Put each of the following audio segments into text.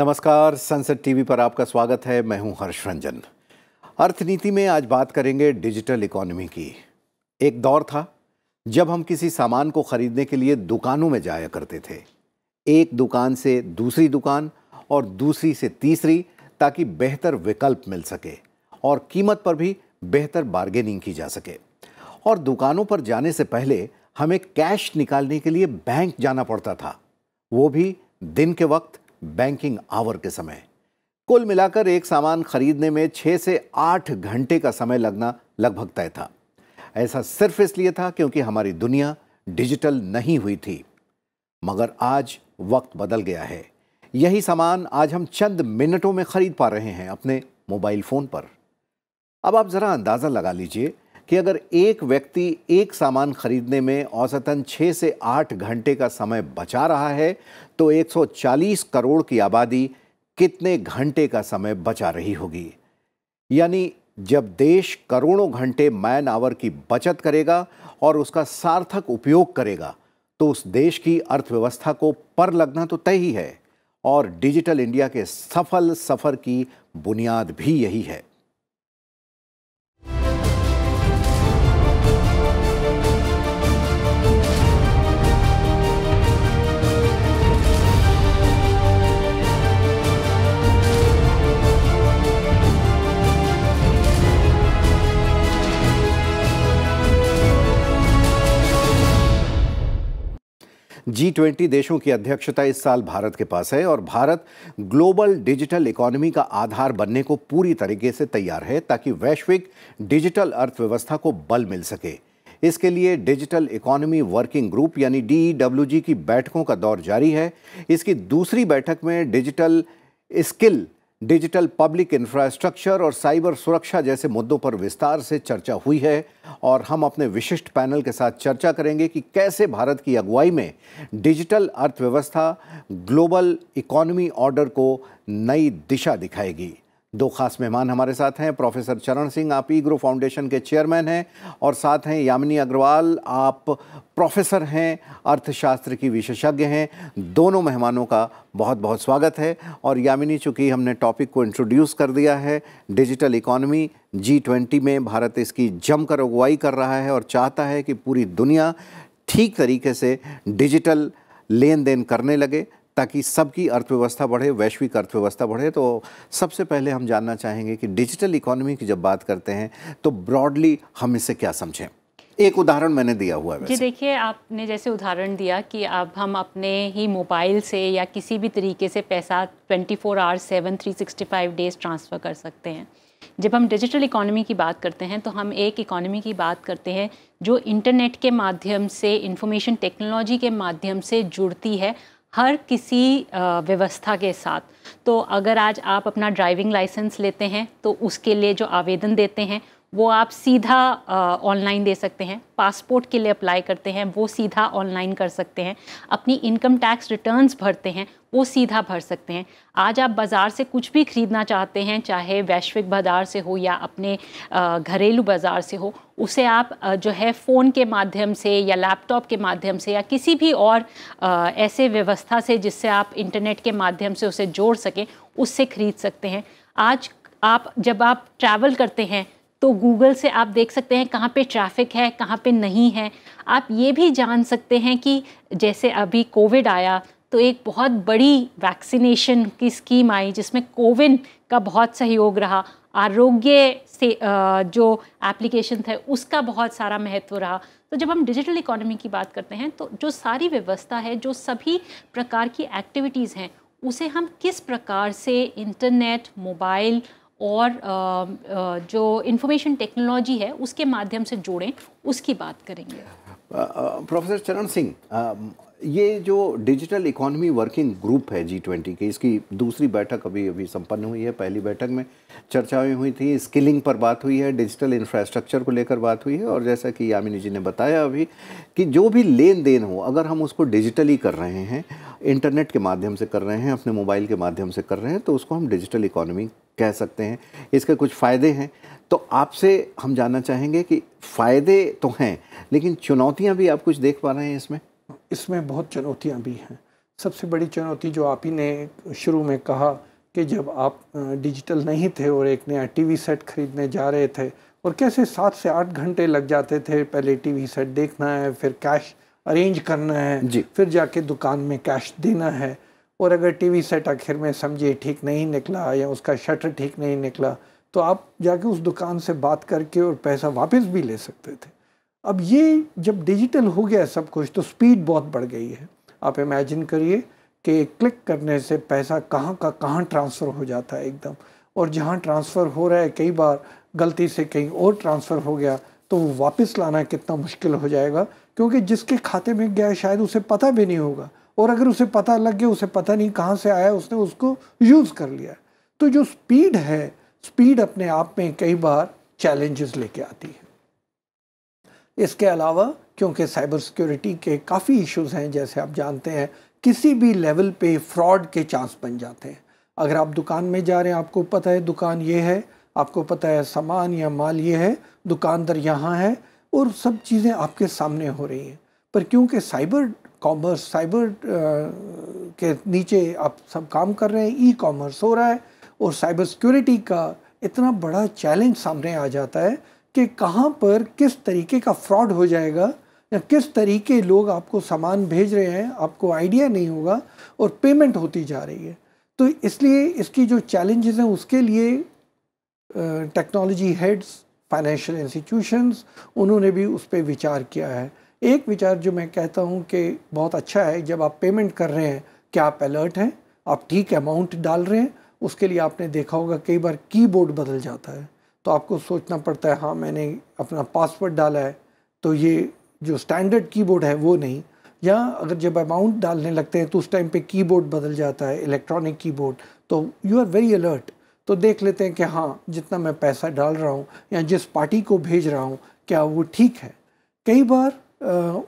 नमस्कार, संसद टीवी पर आपका स्वागत है। मैं हूं हर्ष रंजन। अर्थनीति में आज बात करेंगे डिजिटल इकोनॉमी की। एक दौर था जब हम किसी सामान को खरीदने के लिए दुकानों में जाया करते थे, एक दुकान से दूसरी दुकान और दूसरी से तीसरी, ताकि बेहतर विकल्प मिल सके और कीमत पर भी बेहतर बार्गेनिंग की जा सके। और दुकानों पर जाने से पहले हमें कैश निकालने के लिए बैंक जाना पड़ता था, वो भी दिन के वक्त, बैंकिंग आवर के समय। कुल मिलाकर एक सामान खरीदने में 6 से 8 घंटे का समय लगना लगभग तय था। ऐसा सिर्फ इसलिए था क्योंकि हमारी दुनिया डिजिटल नहीं हुई थी। मगर आज वक्त बदल गया है। यही सामान आज हम चंद मिनटों में खरीद पा रहे हैं अपने मोबाइल फोन पर। अब आप जरा अंदाजा लगा लीजिए कि अगर एक व्यक्ति एक सामान खरीदने में औसतन 6 से 8 घंटे का समय बचा रहा है, तो 140 करोड़ की आबादी कितने घंटे का समय बचा रही होगी। यानी जब देश करोड़ों घंटे मैन आवर की बचत करेगा और उसका सार्थक उपयोग करेगा, तो उस देश की अर्थव्यवस्था को पर लगना तो तय ही है। और डिजिटल इंडिया के सफल सफर की बुनियाद भी यही है। G20 देशों की अध्यक्षता इस साल भारत के पास है और भारत ग्लोबल डिजिटल इकोनॉमी का आधार बनने को पूरी तरीके से तैयार है, ताकि वैश्विक डिजिटल अर्थव्यवस्था को बल मिल सके। इसके लिए डिजिटल इकोनॉमी वर्किंग ग्रुप यानी DEWG की बैठकों का दौर जारी है। इसकी दूसरी बैठक में digital skill, digital public infrastructure और साइबर सुरक्षा जैसे मुद्दों पर विस्तार से चर्चा हुई है। और हम अपने विशिष्ट पैनल के साथ चर्चा करेंगे कि कैसे भारत की अगुवाई में डिजिटल अर्थव्यवस्था ग्लोबल इकोनॉमी ऑर्डर को नई दिशा दिखाएगी। दो खास मेहमान हमारे साथ हैं। प्रोफेसर चरण सिंह, आप ईग्रो फाउंडेशन के चेयरमैन हैं, और साथ हैं यामिनी अग्रवाल, आप प्रोफेसर हैं, अर्थशास्त्र की विशेषज्ञ हैं। दोनों मेहमानों का बहुत बहुत स्वागत है। और यामिनी, चूँकि हमने टॉपिक को इंट्रोड्यूस कर दिया है, डिजिटल इकोनॉमी, G20 में भारत इसकी जमकर अगुवाई कर रहा है और चाहता है कि पूरी दुनिया ठीक तरीके से डिजिटल लेन देन करने लगे, ताकि सबकी अर्थव्यवस्था बढ़े, वैश्विक अर्थव्यवस्था बढ़े। तो सबसे पहले हम जानना चाहेंगे कि डिजिटल इकोनॉमी की जब बात करते हैं तो ब्रॉडली हम इससे क्या समझें। एक उदाहरण मैंने दिया हुआ है वैसे। जी देखिए, आपने जैसे उदाहरण दिया कि अब हम अपने ही मोबाइल से या किसी भी तरीके से पैसा 24 आवर्स 7 365 डेज ट्रांसफ़र कर सकते हैं। जब हम डिजिटल इकोनॉमी की बात करते हैं तो हम एक इकोनॉमी की बात करते हैं जो इंटरनेट के माध्यम से, इंफॉर्मेशन टेक्नोलॉजी के माध्यम से जुड़ती है हर किसी व्यवस्था के साथ। तो अगर आज आप अपना ड्राइविंग लाइसेंस लेते हैं तो उसके लिए जो आवेदन देते हैं वो आप सीधा ऑनलाइन दे सकते हैं। पासपोर्ट के लिए अप्लाई करते हैं वो सीधा ऑनलाइन कर सकते हैं। अपनी इनकम टैक्स रिटर्न्स भरते हैं वो सीधा भर सकते हैं। आज आप बाज़ार से कुछ भी ख़रीदना चाहते हैं, चाहे वैश्विक बाज़ार से हो या अपने घरेलू बाज़ार से हो, उसे आप जो है फ़ोन के माध्यम से या लैपटॉप के माध्यम से या किसी भी और ऐसे व्यवस्था से जिससे आप इंटरनेट के माध्यम से उसे जोड़ सकें, उससे ख़रीद सकते हैं। आज जब आप ट्रैवल करते हैं तो गूगल से आप देख सकते हैं कहाँ पे ट्रैफिक है, कहाँ पे नहीं है। आप ये भी जान सकते हैं कि जैसे अभी कोविड आया तो एक बहुत बड़ी वैक्सीनेशन की स्कीम आई जिसमें कोविन का बहुत सहयोग रहा। आरोग्य से जो एप्लीकेशन थे उसका बहुत सारा महत्व रहा। तो जब हम डिजिटल इकोनॉमी की बात करते हैं तो जो सारी व्यवस्था है, जो सभी प्रकार की एक्टिविटीज़ हैं, उसे हम किस प्रकार से इंटरनेट, मोबाइल और जो इंफॉर्मेशन टेक्नोलॉजी है उसके माध्यम से जोड़ें, उसकी बात करेंगे। प्रोफेसर चरण सिंह, ये जो डिजिटल इकोनॉमी वर्किंग ग्रुप है G20 की, इसकी दूसरी बैठक अभी संपन्न हुई है। पहली बैठक में चर्चाएं हुई थी, स्किलिंग पर बात हुई है, डिजिटल इंफ्रास्ट्रक्चर को लेकर बात हुई है, और जैसा कि यामिनी जी ने बताया अभी कि जो भी लेन देन हो, अगर हम उसको डिजिटली कर रहे हैं, इंटरनेट के माध्यम से कर रहे हैं, अपने मोबाइल के माध्यम से कर रहे हैं, तो उसको हम डिजिटल इकोनॉमी कह सकते हैं। इसके कुछ फ़ायदे हैं, तो आपसे हम जानना चाहेंगे कि फ़ायदे तो हैं, लेकिन चुनौतियाँ भी आप कुछ देख पा रहे हैं इसमें? इसमें बहुत चुनौतियां भी हैं। सबसे बड़ी चुनौती जो आप ही ने शुरू में कहा कि जब आप डिजिटल नहीं थे और एक नया टीवी सेट खरीदने जा रहे थे और कैसे 7 से 8 घंटे लग जाते थे, पहले टीवी सेट देखना है, फिर कैश अरेंज करना है, फिर जाके दुकान में कैश देना है, और अगर टीवी सेट आखिर में समझिए ठीक नहीं निकला या उसका शटर ठीक नहीं निकला तो आप जाके उस दुकान से बात करके और पैसा वापस भी ले सकते थे। अब ये जब डिजिटल हो गया सब कुछ तो स्पीड बहुत बढ़ गई है। आप इमेजिन करिए कि क्लिक करने से पैसा कहाँ का कहाँ ट्रांसफ़र हो जाता है एकदम, और जहाँ ट्रांसफ़र हो रहा है कई बार गलती से कहीं और ट्रांसफ़र हो गया तो वो वापस लाना कितना मुश्किल हो जाएगा, क्योंकि जिसके खाते में गया शायद उसे पता भी नहीं होगा, और अगर उसे पता लग गया उसे पता नहीं कहाँ से आया, उसने उसको यूज़ कर लिया। तो जो स्पीड है, स्पीड अपने आप में कई बार चैलेंजेस लेके आती है। इसके अलावा क्योंकि साइबर सिक्योरिटी के काफ़ी इश्यूज़ हैं, जैसे आप जानते हैं किसी भी लेवल पे फ्रॉड के चांस बन जाते हैं। अगर आप दुकान में जा रहे हैं, आपको पता है दुकान ये है, आपको पता है सामान या माल ये है, दुकानदार यहाँ है, और सब चीज़ें आपके सामने हो रही हैं, पर क्योंकि साइबर कॉमर्स, साइबर के नीचे आप सब काम कर रहे हैं, ई कॉमर्स हो रहा है, और साइबर सिक्योरिटी का इतना बड़ा चैलेंज सामने आ जाता है कि कहाँ पर किस तरीके का फ्रॉड हो जाएगा या किस तरीके लोग आपको सामान भेज रहे हैं, आपको आइडिया नहीं होगा, और पेमेंट होती जा रही है। तो इसलिए इसकी जो चैलेंजेस हैं उसके लिए टेक्नोलॉजी हेड्स, फाइनेंशियल इंस्टीट्यूशंस, उन्होंने भी उस पर विचार किया है। एक विचार जो मैं कहता हूँ कि बहुत अच्छा है, जब आप पेमेंट कर रहे हैं क्या आप अलर्ट हैं, आप ठीक अमाउंट डाल रहे हैं, उसके लिए आपने देखा होगा कई बार कीबोर्ड बदल जाता है, तो आपको सोचना पड़ता है हाँ मैंने अपना पासवर्ड डाला है तो ये जो स्टैंडर्ड कीबोर्ड है वो नहीं, या अगर जब अमाउंट डालने लगते हैं तो उस टाइम पे कीबोर्ड बदल जाता है, इलेक्ट्रॉनिक कीबोर्ड, तो यू आर वेरी अलर्ट। तो देख लेते हैं कि हाँ जितना मैं पैसा डाल रहा हूँ या जिस पार्टी को भेज रहा हूँ क्या वो ठीक है। कई बार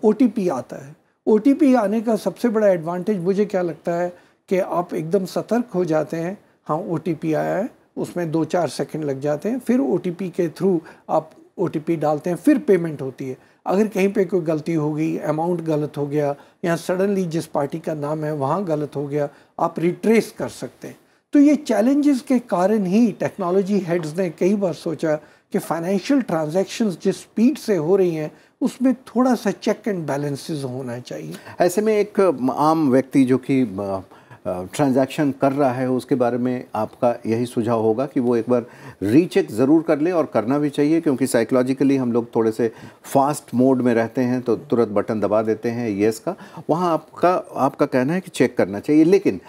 OTP आता है। OTP आने का सबसे बड़ा एडवांटेज मुझे क्या लगता है कि आप एकदम सतर्क हो जाते हैं, हाँ OTP आया है, उसमें 2-4 सेकंड लग जाते हैं, फिर OTP के थ्रू आप OTP डालते हैं, फिर पेमेंट होती है। अगर कहीं पे कोई गलती हो गई, अमाउंट गलत हो गया, या सडनली जिस पार्टी का नाम है वहाँ गलत हो गया, आप रिट्रेस कर सकते हैं। तो ये चैलेंजेस के कारण ही टेक्नोलॉजी हेड्स ने कई बार सोचा कि फाइनेंशियल ट्रांजैक्शंस जिस स्पीड से हो रही हैं उसमें थोड़ा सा चेक एंड बैलेंसेस होना चाहिए। ऐसे में एक आम व्यक्ति जो कि ट्रांजैक्शन कर रहा है उसके बारे में आपका यही सुझाव होगा कि वो एक बार रीचेक ज़रूर कर ले, और करना भी चाहिए, क्योंकि साइकोलॉजिकली हम लोग थोड़े से फास्ट मोड में रहते हैं तो तुरंत बटन दबा देते हैं येस का। वहाँ आपका कहना है कि चेक करना चाहिए, लेकिन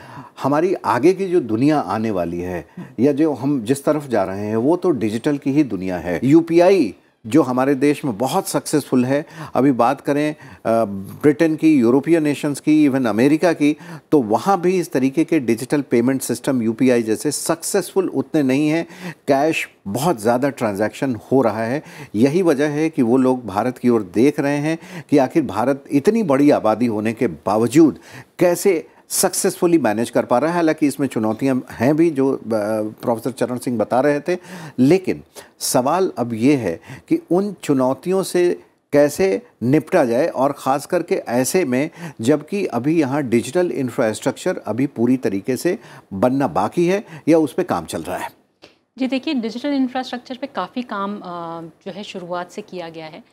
हमारी आगे की जो दुनिया आने वाली है या जो हम जिस तरफ जा रहे हैं वो तो डिजिटल की ही दुनिया है। UPI जो हमारे देश में बहुत सक्सेसफुल है, अभी बात करें ब्रिटेन की, यूरोपियन नेशंस की, इवन अमेरिका की, तो वहाँ भी इस तरीके के डिजिटल पेमेंट सिस्टम UPI जैसे सक्सेसफुल उतने नहीं हैं। कैश बहुत ज़्यादा ट्रांजैक्शन हो रहा है। यही वजह है कि वो लोग भारत की ओर देख रहे हैं कि आखिर भारत इतनी बड़ी आबादी होने के बावजूद कैसे सक्सेसफुली मैनेज कर पा रहा है। हालांकि इसमें चुनौतियां हैं भी जो प्रोफेसर चरण सिंह बता रहे थे, लेकिन सवाल अब ये है कि उन चुनौतियों से कैसे निपटा जाए, और ख़ास करके ऐसे में जबकि अभी यहाँ डिजिटल इंफ्रास्ट्रक्चर अभी पूरी तरीके से बनना बाकी है या उस पर काम चल रहा है। जी देखिए, डिजिटल इंफ्रास्ट्रक्चर पे काफ़ी काम जो है शुरुआत से किया गया है।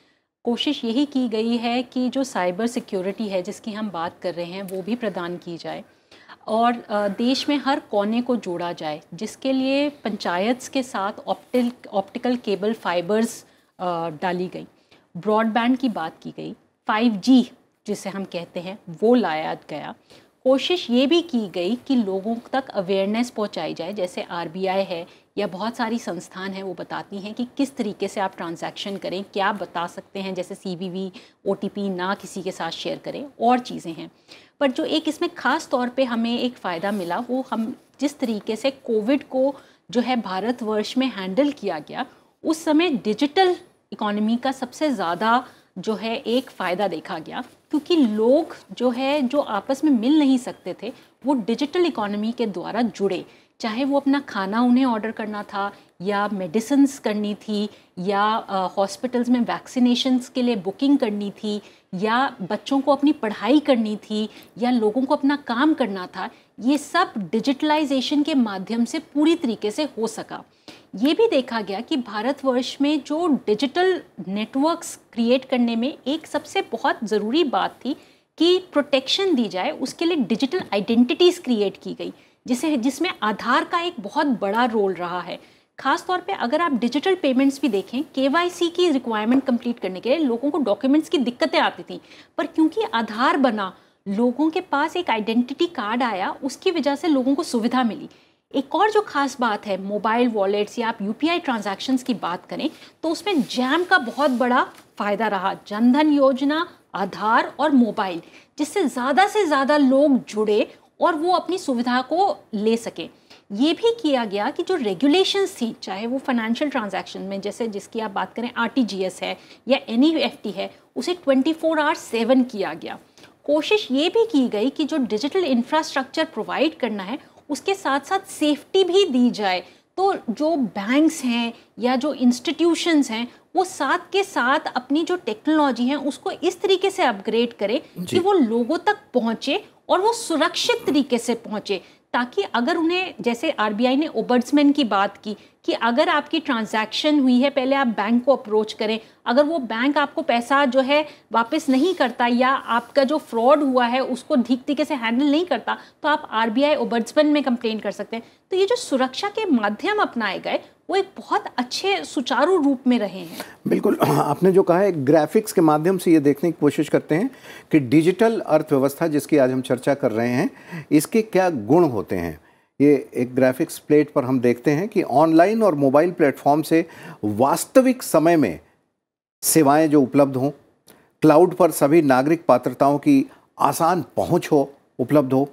कोशिश यही की गई है कि जो साइबर सिक्योरिटी है जिसकी हम बात कर रहे हैं वो भी प्रदान की जाए, और देश में हर कोने को जोड़ा जाए, जिसके लिए पंचायत के साथ ऑप्टिकल केबल फाइबर्स डाली गई, ब्रॉडबैंड की बात की गई, 5G जिसे हम कहते हैं वो लाया गया। कोशिश ये भी की गई कि लोगों तक अवेयरनेस पहुंचाई जाए, जैसे RBI है या बहुत सारी संस्थान हैं वो बताती हैं कि किस तरीके से आप ट्रांजैक्शन करें, क्या बता सकते हैं, जैसे CVV, OTP ना किसी के साथ शेयर करें, और चीज़ें हैं। पर जो एक इसमें ख़ास तौर पे हमें एक फ़ायदा मिला वो हम जिस तरीके से कोविड को जो है भारतवर्ष में हैंडल किया गया, उस समय डिजिटल इकॉनमी का सबसे ज़्यादा जो है एक फ़ायदा देखा गया, क्योंकि लोग जो है जो आपस में मिल नहीं सकते थे वो डिजिटल इकॉनमी के द्वारा जुड़े, चाहे वो अपना खाना उन्हें ऑर्डर करना था या मेडिसिन्स करनी थी या हॉस्पिटल्स में वैक्सीनेशंस के लिए बुकिंग करनी थी या बच्चों को अपनी पढ़ाई करनी थी या लोगों को अपना काम करना था, ये सब डिजिटलाइजेशन के माध्यम से पूरी तरीके से हो सका। ये भी देखा गया कि भारतवर्ष में जो डिजिटल नेटवर्क्स क्रिएट करने में एक सबसे बहुत ज़रूरी बात थी कि प्रोटेक्शन दी जाए, उसके लिए डिजिटल आइडेंटिटीज़ क्रिएट की गई, जिसमें आधार का एक बहुत बड़ा रोल रहा है। खास तौर पे अगर आप डिजिटल पेमेंट्स भी देखें, केवाईसी की रिक्वायरमेंट कंप्लीट करने के लिए लोगों को डॉक्यूमेंट्स की दिक्कतें आती थी, पर क्योंकि आधार बना, लोगों के पास एक आइडेंटिटी कार्ड आया, उसकी वजह से लोगों को सुविधा मिली। एक और जो खास बात है, मोबाइल वॉलेट्स या आप यूपीआई ट्रांजैक्शंस की बात करें तो उसमें जैम का बहुत बड़ा फ़ायदा रहा। जनधन योजना, आधार और मोबाइल, जिससे से ज़्यादा लोग जुड़े और वो अपनी सुविधा को ले सकें। ये भी किया गया कि जो रेगुलेशंस थी, चाहे वो फाइनेंशियल ट्रांजैक्शन में, जैसे जिसकी आप बात करें आरटीजीएस है या एनईएफटी है, उसे 24/7 किया गया। कोशिश ये भी की गई कि जो डिजिटल इंफ्रास्ट्रक्चर प्रोवाइड करना है उसके साथ साथ सेफ्टी भी दी जाए। तो जो बैंक्स हैं या जो इंस्टीट्यूशंस हैं वो साथ के साथ अपनी जो टेक्नोलॉजी है उसको इस तरीके से अपग्रेड करें कि वो लोगों तक पहुंचे और वो सुरक्षित तरीके से पहुंचे, ताकि अगर उन्हें, जैसे आरबीआई ने ओबर्ड्समैन की बात की कि अगर आपकी ट्रांजैक्शन हुई है, पहले आप बैंक को अप्रोच करें, अगर वो बैंक आपको पैसा जो है वापस नहीं करता या आपका जो फ्रॉड हुआ है उसको ठीक तरीके से हैंडल नहीं करता, तो आप आरबीआई ओबर्ड्समैन में कंप्लेन कर सकते हैं। तो ये जो सुरक्षा के माध्यम अपनाए गए वो एक बहुत अच्छे सुचारू रूप में रहे हैं। बिल्कुल, आपने जो कहा है, ग्राफिक्स के माध्यम से ये देखने की कोशिश करते हैं कि डिजिटल अर्थव्यवस्था जिसकी आज हम चर्चा कर रहे हैं, इसके क्या गुण होते हैं। ये एक ग्राफिक्स प्लेट पर हम देखते हैं कि ऑनलाइन और मोबाइल प्लेटफॉर्म से वास्तविक समय में सेवाएं जो उपलब्ध हों, क्लाउड पर सभी नागरिक पात्रताओं की आसान पहुंच हो, उपलब्ध हो,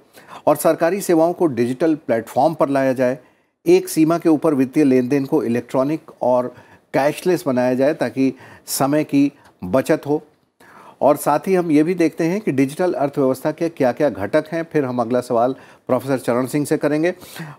और सरकारी सेवाओं को डिजिटल प्लेटफॉर्म पर लाया जाए। एक सीमा के ऊपर वित्तीय लेन देन को इलेक्ट्रॉनिक और कैशलेस बनाया जाए ताकि समय की बचत हो। और साथ ही हम ये भी देखते हैं कि डिजिटल अर्थव्यवस्था के क्या क्या घटक हैं। फिर हम अगला सवाल प्रोफेसर चरण सिंह से करेंगे।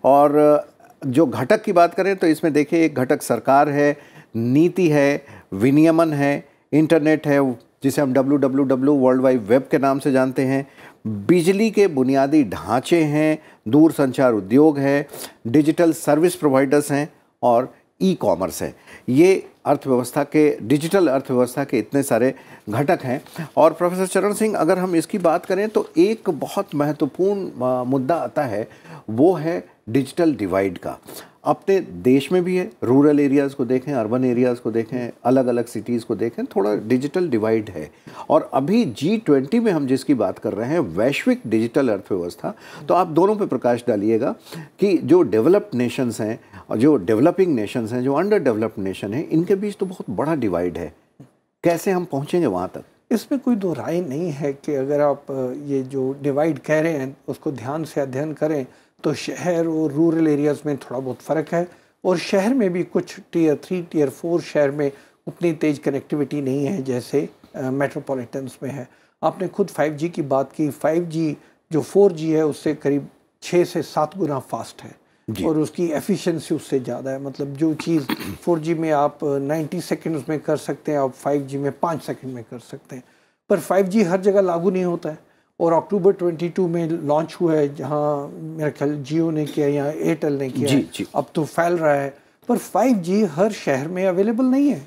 और जो घटक की बात करें तो इसमें देखिए, एक घटक सरकार है, नीति है, विनियमन है, इंटरनेट है जिसे हम www वर्ल्ड वाइड वेब के नाम से जानते हैं, बिजली के बुनियादी ढांचे हैं, दूर संचार उद्योग है, डिजिटल सर्विस प्रोवाइडर्स हैं और ई कॉमर्स है। ये अर्थव्यवस्था के, डिजिटल अर्थव्यवस्था के इतने सारे घटक हैं। और प्रोफेसर चरण सिंह, अगर हम इसकी बात करें तो एक बहुत महत्वपूर्ण मुद्दा आता है, वो है डिजिटल डिवाइड का। अपने देश में भी है, रूरल एरियाज़ को देखें, अर्बन एरियाज़ को देखें, अलग अलग सिटीज़ को देखें, थोड़ा डिजिटल डिवाइड है। और अभी G20 में हम जिसकी बात कर रहे हैं, वैश्विक डिजिटल अर्थव्यवस्था, तो आप दोनों पे प्रकाश डालिएगा कि जो डेवलप्ड नेशंस हैं और जो डेवलपिंग नेशंस हैं, जो अंडर डेवलप्ड नेशन हैं, इनके बीच तो बहुत बड़ा डिवाइड है। कैसे हम पहुँचेंगे वहाँ तक? इसमें कोई दो राय नहीं है कि अगर आप ये जो डिवाइड कह रहे हैं उसको ध्यान से अध्ययन करें तो शहर और रूरल एरियाज़ में थोड़ा बहुत फ़र्क है। और शहर में भी कुछ टियर 3, टियर 4 शहर में उतनी तेज़ कनेक्टिविटी नहीं है जैसे मेट्रोपॉलिटन्स में है। आपने खुद 5G की बात की। 5G जो 4G है उससे करीब 6 से 7 गुना फास्ट है और उसकी एफिशिएंसी उससे ज़्यादा है। मतलब जो चीज़ 4G में आप 90 सेकेंड्स में कर सकते हैं, आप 5G में 5 सेकेंड में कर सकते हैं। पर 5G हर जगह लागू नहीं होता है। और अक्टूबर 22 में लॉन्च हुआ है, जहाँ मेरा ख्याल जियो ने किया या एयरटेल ने किया, अब तो फैल रहा है। पर 5G हर शहर में अवेलेबल नहीं है।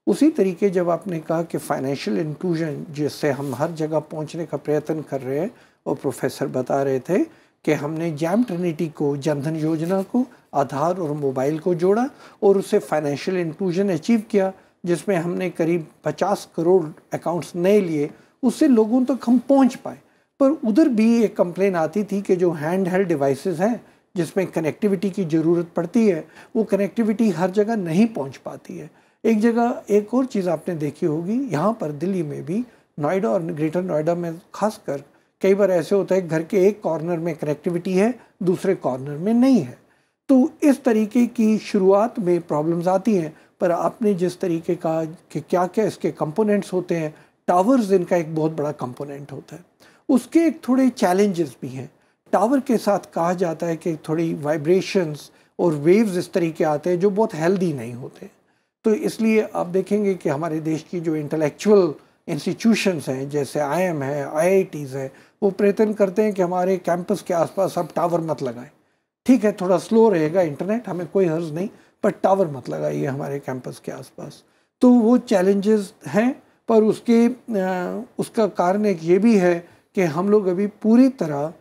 उसी तरीके जब आपने कहा कि फाइनेंशियल इंक्लूजन, जिससे हम हर जगह पहुंचने का प्रयत्न कर रहे हैं, और प्रोफेसर बता रहे थे कि हमने जैम ट्रिनिटी को, जनधन योजना को, आधार और मोबाइल को जोड़ा और उससे फाइनेंशियल इंक्लूजन अचीव किया, जिसमें हमने करीब 50 करोड़ अकाउंट्स नए लिए, उससे लोगों तक हम पहुँच पाए। पर उधर भी एक कंप्लेन आती थी कि जो हैंड हेल्ड डिवाइसेस हैं जिसमें कनेक्टिविटी की ज़रूरत पड़ती है, वो कनेक्टिविटी हर जगह नहीं पहुंच पाती है। एक जगह एक और चीज़ आपने देखी होगी, यहाँ पर दिल्ली में भी, नोएडा और ग्रेटर नोएडा में खासकर, कई बार ऐसे होता है घर के एक कॉर्नर में कनेक्टिविटी है, दूसरे कॉर्नर में नहीं है। तो इस तरीके की शुरुआत में प्रॉब्लम्स आती हैं। पर आपने जिस तरीके का कि क्या क्या इसके कंपोनेंट्स होते हैं, टावर्स इनका एक बहुत बड़ा कंपोनेंट होता है। उसके एक थोड़े चैलेंजेस भी हैं। टावर के साथ कहा जाता है कि थोड़ी वाइब्रेशंस और वेव्स इस तरीके आते हैं जो बहुत हेल्दी नहीं होते। तो इसलिए आप देखेंगे कि हमारे देश की जो इंटेलेक्चुअल इंस्टीट्यूशंस हैं, जैसे IIM है, IITs है, वो प्रयत्न करते हैं कि हमारे कैंपस के आसपास अब टावर मत लगाएं। ठीक है, थोड़ा स्लो रहेगा इंटरनेट, हमें कोई हर्ज नहीं, पर टावर मत लगाइए हमारे कैंपस के आसपास। तो वो चैलेंजेस हैं, पर उसका कारण एक ये भी है कि हम लोग अभी पूरी तरह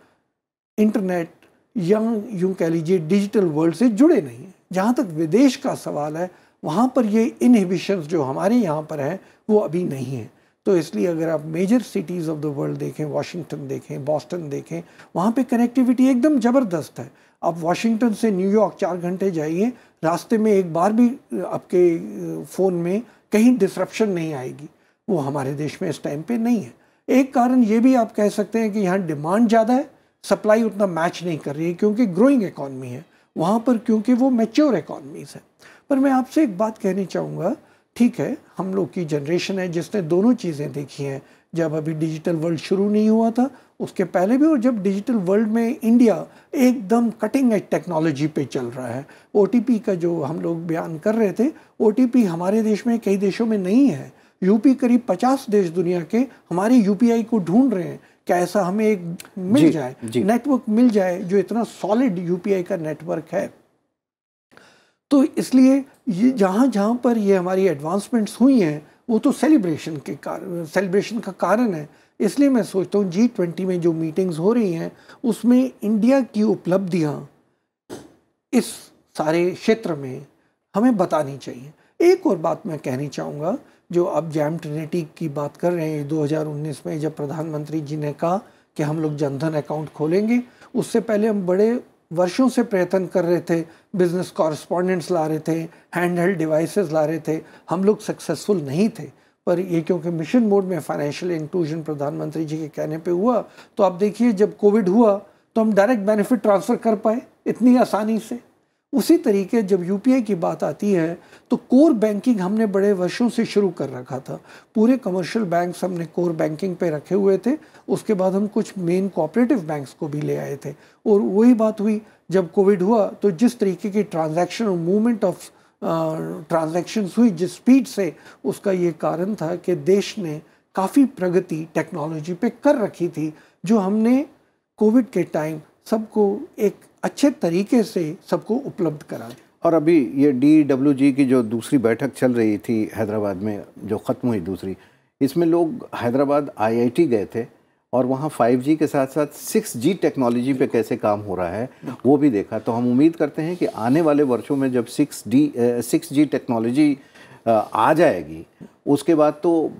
इंटरनेट या यूँ कह लीजिए डिजिटल वर्ल्ड से जुड़े नहीं हैं। जहाँ तक विदेश का सवाल है, वहाँ पर ये इनहिबिशंस जो हमारे यहाँ पर हैं वो अभी नहीं है। तो इसलिए अगर आप major cities of the world देखें, वाशिंगटन देखें, बॉस्टन देखें, वहाँ पे कनेक्टिविटी एकदम ज़बरदस्त है। आप वाशिंगटन से न्यूयॉर्क 4 घंटे जाइए, रास्ते में एक बार भी आपके फ़ोन में कहीं डिसरप्शन नहीं आएगी। वो हमारे देश में इस टाइम पे नहीं है। एक कारण ये भी आप कह सकते हैं कि यहाँ डिमांड ज़्यादा है, सप्लाई उतना मैच नहीं कर रही है, क्योंकि ग्रोइंग इकॉनमी है वहाँ पर, क्योंकि वो मैच्योर इकॉनमीज़ है। पर मैं आपसे एक बात कहनी चाहूँगा, ठीक है, हम लोग की जनरेशन है जिसने दोनों चीज़ें देखी हैं। जब अभी डिजिटल वर्ल्ड शुरू नहीं हुआ था, उसके पहले भी, और जब डिजिटल वर्ल्ड में इंडिया एकदम कटिंग एज टेक्नोलॉजी पे चल रहा है। OTP का जो हम लोग बयान कर रहे थे, OTP हमारे देश में कई देशों में नहीं है। यूपी करीब 50 देश दुनिया के हमारे UPI को ढूंढ रहे हैं। क्या ऐसा हमें एक मिल जाए, नेटवर्क मिल जाए जो इतना सॉलिड UPI का नेटवर्क है। तो इसलिए ये जहाँ पर ये हमारी एडवांसमेंट्स हुई हैं, वो तो सेलिब्रेशन का कारण है। इसलिए मैं सोचता हूँ G20 में जो मीटिंग्स हो रही हैं, उसमें इंडिया की उपलब्धियाँ इस सारे क्षेत्र में हमें बतानी चाहिए। एक और बात मैं कहनी चाहूँगा, जो अब जैम ट्रिनिटी की बात कर रहे हैं, 2019 में जब प्रधानमंत्री जी ने कहा कि हम लोग जनधन अकाउंट खोलेंगे, उससे पहले हम बड़े वर्षों से प्रयत्न कर रहे थे, बिजनेस कॉरेस्पॉन्डेंट्स ला रहे थे, हैंड हेल्ड डिवाइसेस ला रहे थे, हम लोग सक्सेसफुल नहीं थे। पर ये क्योंकि मिशन मोड में फाइनेंशियल इंक्लूजन प्रधानमंत्री जी के कहने पे हुआ, तो आप देखिए जब कोविड हुआ तो हम डायरेक्ट बेनिफिट ट्रांसफ़र कर पाए इतनी आसानी से। उसी तरीके जब UPI की बात आती है तो कोर बैंकिंग हमने बड़े वर्षों से शुरू कर रखा था। पूरे कमर्शियल बैंक्स हमने कोर बैंकिंग पे रखे हुए थे। उसके बाद हम कुछ मेन कोऑपरेटिव बैंक्स को भी ले आए थे। और वही बात हुई जब कोविड हुआ, तो जिस तरीके की ट्रांजैक्शन और मूवमेंट ऑफ ट्रांजैक्शंस हुई जिस स्पीड से, उसका ये कारण था कि देश ने काफ़ी प्रगति टेक्नोलॉजी पे कर रखी थी, जो हमने कोविड के टाइम सबको एक अच्छे तरीके से सबको उपलब्ध करा। और अभी ये DWG की जो दूसरी बैठक चल रही थी हैदराबाद में, जो ख़त्म हुई दूसरी, इसमें लोग हैदराबाद IIT गए थे और वहाँ 5G के साथ साथ 6G टेक्नोलॉजी पे कैसे काम हो रहा है वो भी देखा। तो हम उम्मीद करते हैं कि आने वाले वर्षों में जब 6G टेक्नोलॉजी आ जाएगी, उसके बाद तो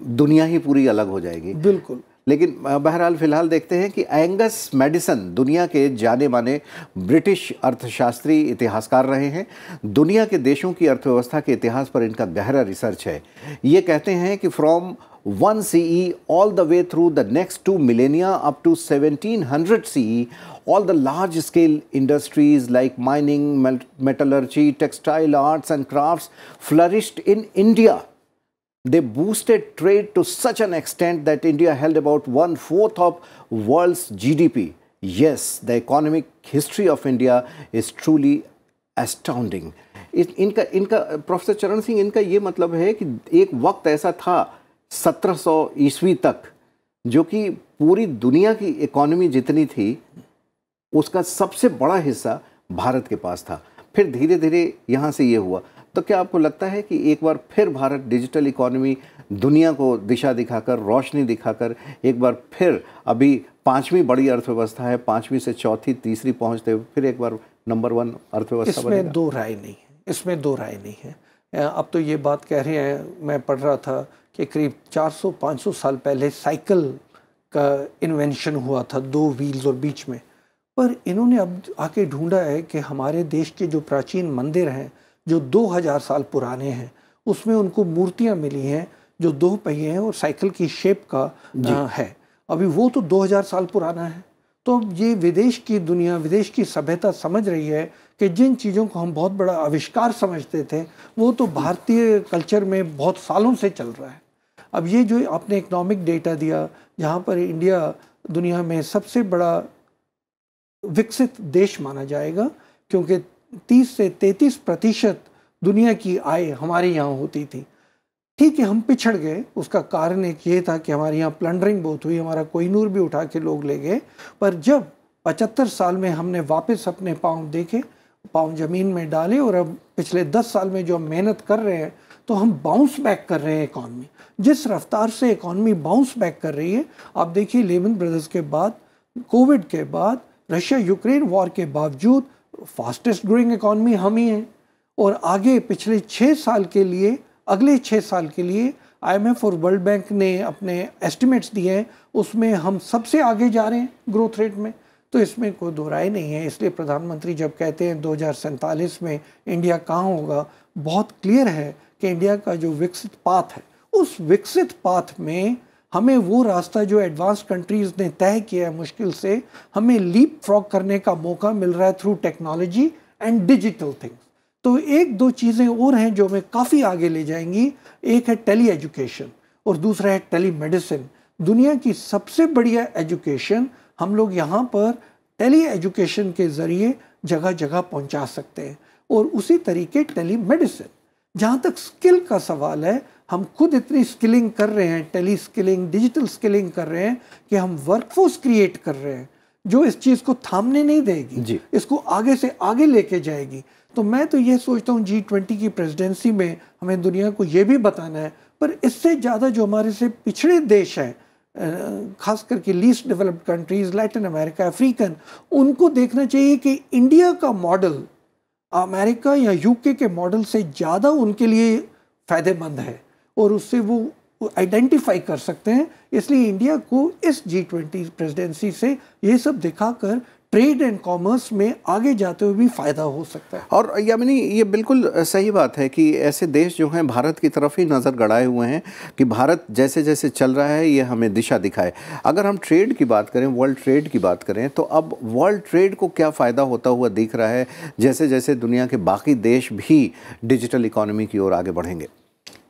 दुनिया ही पूरी अलग हो जाएगी। बिल्कुल। लेकिन बहरहाल फ़िलहाल देखते हैं कि एंगस मैडिसन दुनिया के जाने माने ब्रिटिश अर्थशास्त्री, इतिहासकार रहे हैं। दुनिया के देशों की अर्थव्यवस्था के इतिहास पर इनका गहरा रिसर्च है। ये कहते हैं कि from 1 CE all the way through the next 2 millennia up to 1700 CE, all the large scale industries like mining, metallurgy, textile arts and crafts flourished in India. They boosted trade to such an extent that India held about 1/4 of world's GDP. Yes, the economic history of India is truly astounding. इनका professor चरण सिंह, इनका ये मतलब है कि एक वक्त ऐसा था 1700 ईस्वी तक, जो कि पूरी दुनिया की इकोनॉमी जितनी थी उसका सबसे बड़ा हिस्सा भारत के पास था। फिर धीरे धीरे यहाँ से ये हुआ। तो क्या आपको लगता है कि एक बार फिर भारत डिजिटल इकोनॉमी दुनिया को दिशा दिखाकर, रोशनी दिखाकर एक बार फिर, अभी 5वीं बड़ी अर्थव्यवस्था है, 5वीं से चौथी, तीसरी पहुँचते हुए फिर एक बार नंबर 1 अर्थव्यवस्था बनेगा? इसमें दो राय नहीं है, इसमें दो राय नहीं है। अब तो ये बात कह रहे हैं, मैं पढ़ रहा था कि करीब 400-500 साल पहले साइकिल का इन्वेंशन हुआ था, 2 व्हील्स और बीच में। पर इन्होंने अब आके ढूंढा है कि हमारे देश के जो प्राचीन मंदिर हैं जो 2000 साल पुराने हैं, उसमें उनको मूर्तियां मिली हैं जो 2 पहिए हैं और साइकिल की शेप का है। अभी वो तो 2000 साल पुराना है। तो अब ये विदेश की दुनिया, विदेश की सभ्यता समझ रही है कि जिन चीज़ों को हम बहुत बड़ा आविष्कार समझते थे, वो तो भारतीय कल्चर में बहुत सालों से चल रहा है। अब ये जो आपने इकोनॉमिक डेटा दिया, जहाँ पर इंडिया दुनिया में सबसे बड़ा विकसित देश माना जाएगा, क्योंकि 30 से 33% दुनिया की आय हमारे यहाँ होती थी। ठीक है, हम पिछड़ गए, उसका कारण एक ये था कि हमारे यहाँ प्लंडरिंग बहुत हुई, हमारा कोहिनूर भी उठा के लोग ले गए। पर जब 75 साल में हमने वापस अपने पाँव देखे, पाँव ज़मीन में डाले, और अब पिछले 10 साल में जो हम मेहनत कर रहे हैं, तो हम बाउंस बैक कर रहे हैं इकॉनमी। जिस रफ्तार से इकॉनमी बाउंस बैक कर रही है, आप देखिए लेमन ब्रदर्स के बाद, कोविड के बाद, रशिया यूक्रेन वॉर के बावजूद फास्टेस्ट ग्रोइंग इकॉनमी हम ही हैं। और आगे पिछले 6 साल के लिए, अगले 6 साल के लिए IMF और वर्ल्ड बैंक ने अपने एस्टिमेट्स दिए हैं, उसमें हम सबसे आगे जा रहे हैं ग्रोथ रेट में। तो इसमें कोई दो राय नहीं है। इसलिए प्रधानमंत्री जब कहते हैं 2047 में इंडिया कहाँ होगा, बहुत क्लियर है कि इंडिया का जो विकसित पाथ है, उस विकसित पाथ में हमें वो रास्ता जो एडवांस कंट्रीज़ ने तय किया है मुश्किल से, हमें लीप फ्रॉग करने का मौका मिल रहा है through technology and digital things. तो एक दो चीज़ें और हैं जो हमें काफ़ी आगे ले जाएंगी। एक है टेली एजुकेशन और दूसरा है टेली मेडिसिन। दुनिया की सबसे बढ़िया एजुकेशन हम लोग यहाँ पर टेली एजुकेशन के ज़रिए जगह जगह पहुँचा सकते हैं। और उसी तरीके टेली मेडिसिन। जहाँ तक स्किल का सवाल है, हम खुद इतनी स्किलिंग कर रहे हैं, टेली स्किलिंग, डिजिटल स्किलिंग कर रहे हैं कि हम वर्कफोर्स क्रिएट कर रहे हैं जो इस चीज़ को थामने नहीं देगी, इसको आगे से आगे लेके जाएगी। तो मैं तो ये सोचता हूँ G20 की प्रेसिडेंसी में हमें दुनिया को ये भी बताना है, पर इससे ज़्यादा जो हमारे से पिछड़े देश हैं, खास करके least developed countries, Latin America, African, उनको देखना चाहिए कि इंडिया का मॉडल अमेरिका या UK के मॉडल से ज़्यादा उनके लिए फ़ायदेमंद है और उससे वो आइडेंटिफाई कर सकते हैं। इसलिए इंडिया को इस G20 प्रेसिडेंसी से ये सब दिखाकर ट्रेड एंड कॉमर्स में आगे जाते हुए भी फ़ायदा हो सकता है। और यामिनी, ये बिल्कुल सही बात है कि ऐसे देश जो हैं भारत की तरफ ही नज़र गड़ाए हुए हैं कि भारत जैसे जैसे चल रहा है ये हमें दिशा दिखाए। अगर हम ट्रेड की बात करें, वर्ल्ड ट्रेड की बात करें, तो अब वर्ल्ड ट्रेड को क्या फ़ायदा होता हुआ दिख रहा है जैसे जैसे दुनिया के बाकी देश भी डिजिटल इकॉनमी की ओर आगे बढ़ेंगे?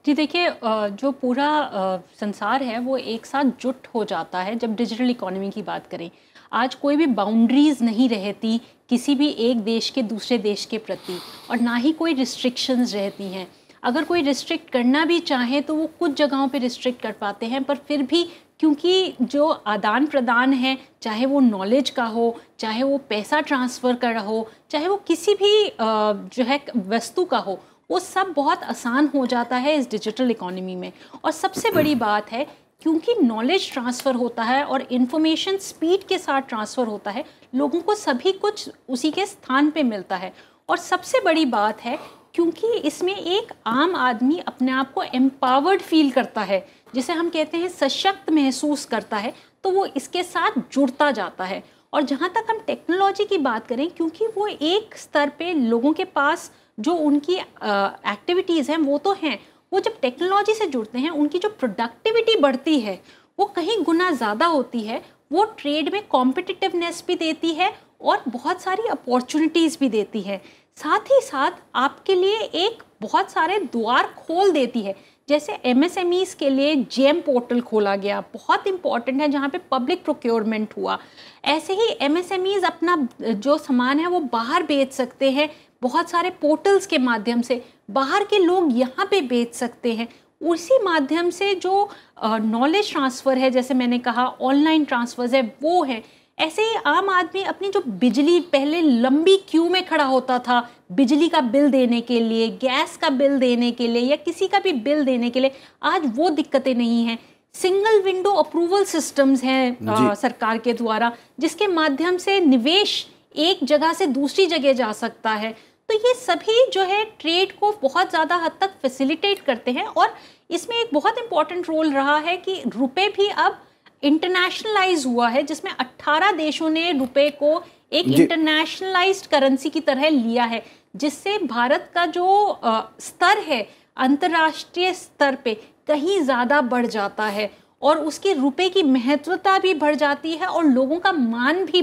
जी देखिए, जो पूरा संसार है वो एक साथ जुट हो जाता है जब डिजिटल इकोनॉमी की बात करें। आज कोई भी बाउंड्रीज़ नहीं रहती किसी भी एक देश के दूसरे देश के प्रति, और ना ही कोई रिस्ट्रिक्शंस रहती हैं। अगर कोई रिस्ट्रिक्ट करना भी चाहे तो वो कुछ जगहों पे रिस्ट्रिक्ट कर पाते हैं, पर फिर भी क्योंकि जो आदान प्रदान है, चाहे वो नॉलेज का हो, चाहे वो पैसा ट्रांसफ़र का हो, चाहे वो किसी भी जो है वस्तु का हो, वो सब बहुत आसान हो जाता है इस डिजिटल इकोनॉमी में। और सबसे बड़ी बात है क्योंकि नॉलेज ट्रांसफ़र होता है और इन्फॉर्मेशन स्पीड के साथ ट्रांसफ़र होता है, लोगों को सभी कुछ उसी के स्थान पे मिलता है। और सबसे बड़ी बात है क्योंकि इसमें एक आम आदमी अपने आप को एम्पावर्ड फील करता है, जिसे हम कहते हैं सशक्त महसूस करता है, तो वो इसके साथ जुड़ता जाता है। और जहाँ तक हम टेक्नोलॉजी की बात करें, क्योंकि वो एक स्तर पे लोगों के पास जो उनकी एक्टिविटीज़ हैं वो तो हैं, वो जब टेक्नोलॉजी से जुड़ते हैं उनकी जो प्रोडक्टिविटी बढ़ती है वो कहीं गुना ज़्यादा होती है। वो ट्रेड में कॉम्पिटिटिवनेस भी देती है और बहुत सारी अपॉर्चुनिटीज़ भी देती है। साथ ही साथ आपके लिए एक बहुत सारे द्वार खोल देती है। जैसे MSMEs के लिए GEM पोर्टल खोला गया, बहुत इंपॉर्टेंट है, जहाँ पे पब्लिक प्रोक्योरमेंट हुआ। ऐसे ही MSMEs अपना जो सामान है वो बाहर बेच सकते हैं, बहुत सारे पोर्टल्स के माध्यम से बाहर के लोग यहाँ पे बेच सकते हैं। उसी माध्यम से जो नॉलेज ट्रांसफ़र है, जैसे मैंने कहा ऑनलाइन ट्रांसफ़र्स है, वो है। ऐसे ही आम आदमी अपनी जो बिजली, पहले लंबी क्यू में खड़ा होता था बिजली का बिल देने के लिए, गैस का बिल देने के लिए या किसी का भी बिल देने के लिए, आज वो दिक्कतें नहीं हैं। सिंगल विंडो अप्रूवल सिस्टम्स हैं सरकार के द्वारा, जिसके माध्यम से निवेश एक जगह से दूसरी जगह जा सकता है। तो ये सभी जो है ट्रेड को बहुत ज़्यादा हद तक फैसिलिटेट करते हैं। और इसमें एक बहुत इंपॉर्टेंट रोल रहा है कि रुपए भी अब इंटरनेशनलाइज हुआ है, जिसमें 18 देशों ने रुपए को एक इंटरनेशनलाइज्ड करेंसी की तरह लिया है, जिससे भारत का जो स्तर है अंतर्राष्ट्रीय स्तर पे कहीं ज़्यादा बढ़ जाता है। और उसके रुपए की महत्वता भी बढ़ जाती है और लोगों का मान भी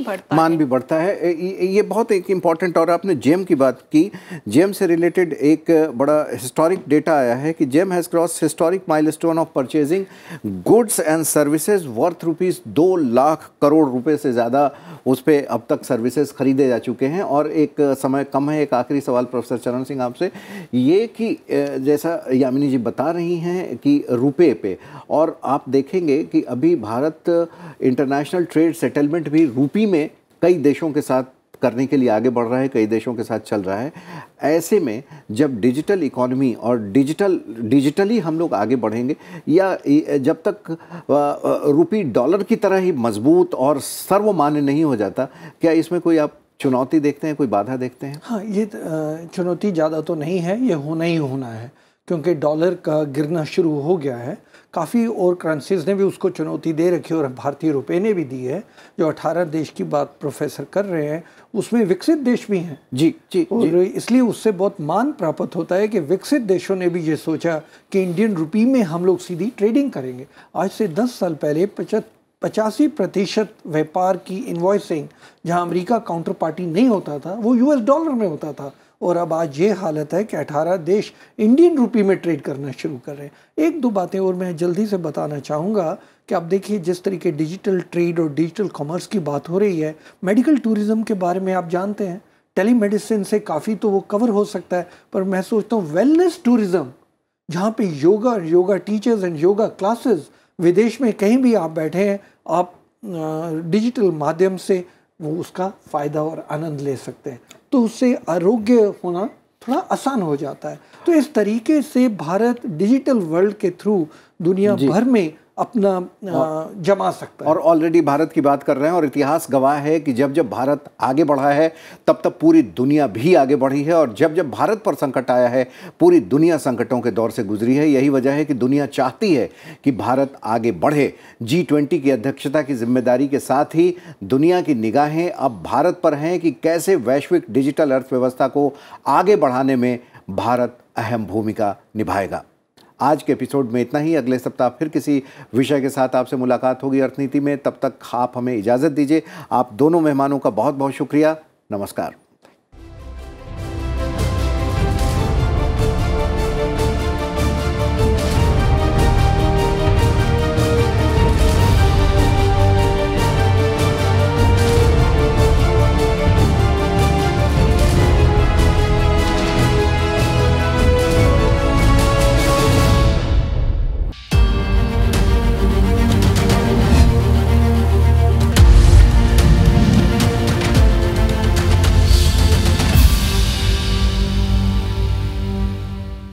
बढ़ता है। ये बहुत एक इम्पॉर्टेंट, और आपने जेम की बात की, जेम से रिलेटेड एक बड़ा हिस्टोरिक डेटा आया है कि GeM has cross historic milestone of purchasing goods and services worth ₹2 lakh crore रुपए से ज़्यादा उस पर अब तक सर्विसेज खरीदे जा चुके हैं। और एक समय कम है, एक आखिरी सवाल प्रोफेसर चरण सिंह आपसे, ये कि जैसा यामिनी जी बता रही हैं कि रुपए पे, और आप देखेंगे कि अभी भारत इंटरनेशनल ट्रेड सेटलमेंट भी रूपी में कई देशों के साथ करने के लिए आगे बढ़ रहा है, कई देशों के साथ चल रहा है। ऐसे में जब डिजिटल इकोनॉमी और डिजिटली हम लोग आगे बढ़ेंगे, या जब तक रुपी डॉलर की तरह ही मजबूत और सर्वमान्य नहीं हो जाता, क्या इसमें कोई आप चुनौती देखते हैं, कोई बाधा देखते हैं? हाँ, ये चुनौती ज़्यादा तो नहीं है, ये होना ही होना है, क्योंकि डॉलर का गिरना शुरू हो गया है। काफ़ी और करेंसीज ने भी उसको चुनौती दे रखी है और भारतीय रुपए ने भी दी है। जो 18 देश की बात प्रोफेसर कर रहे हैं उसमें विकसित देश भी हैं। जी और इसलिए उससे बहुत मान प्राप्त होता है कि विकसित देशों ने भी ये सोचा कि इंडियन रुपी में हम लोग सीधी ट्रेडिंग करेंगे। आज से 10 साल पहले 85% व्यापार की इन्वॉइसिंग जहां अमेरिका काउंटर पार्टी नहीं होता था, वो US डॉलर में होता था। और अब आज ये हालत है कि 18 देश इंडियन रुपी में ट्रेड करना शुरू कर रहे हैं। एक दो बातें और मैं जल्दी से बताना चाहूँगा कि आप देखिए, जिस तरीके डिजिटल ट्रेड और डिजिटल कॉमर्स की बात हो रही है, मेडिकल टूरिज्म के बारे में आप जानते हैं, टेलीमेडिसिन से काफ़ी तो वो कवर हो सकता है, पर मैं सोचता हूँ वेलनेस टूरिज्म, जहाँ पे yoga teachers and yoga classes, विदेश में कहीं भी आप बैठे हैं, आप डिजिटल माध्यम से वो उसका फ़ायदा और आनंद ले सकते हैं, तो उससे आरोग्य होना थोड़ा आसान हो जाता है। तो इस तरीके से भारत डिजिटल वर्ल्ड के थ्रू दुनिया भर में अपना जमा सकता है। और ऑलरेडी भारत की बात कर रहे हैं, और इतिहास गवाह है कि जब जब भारत आगे बढ़ा है तब तब पूरी दुनिया भी आगे बढ़ी है, और जब जब भारत पर संकट आया है पूरी दुनिया संकटों के दौर से गुजरी है। यही वजह है कि दुनिया चाहती है कि भारत आगे बढ़े। G20 की अध्यक्षता की जिम्मेदारी के साथ ही दुनिया की निगाहें अब भारत पर हैं कि कैसे वैश्विक डिजिटल अर्थव्यवस्था को आगे बढ़ाने में भारत अहम भूमिका निभाएगा। आज के एपिसोड में इतना ही। अगले सप्ताह फिर किसी विषय के साथ आपसे मुलाकात होगी अर्थनीति में। तब तक आप हमें इजाज़त दीजिए। आप दोनों मेहमानों का बहुत बहुत शुक्रिया। नमस्कार।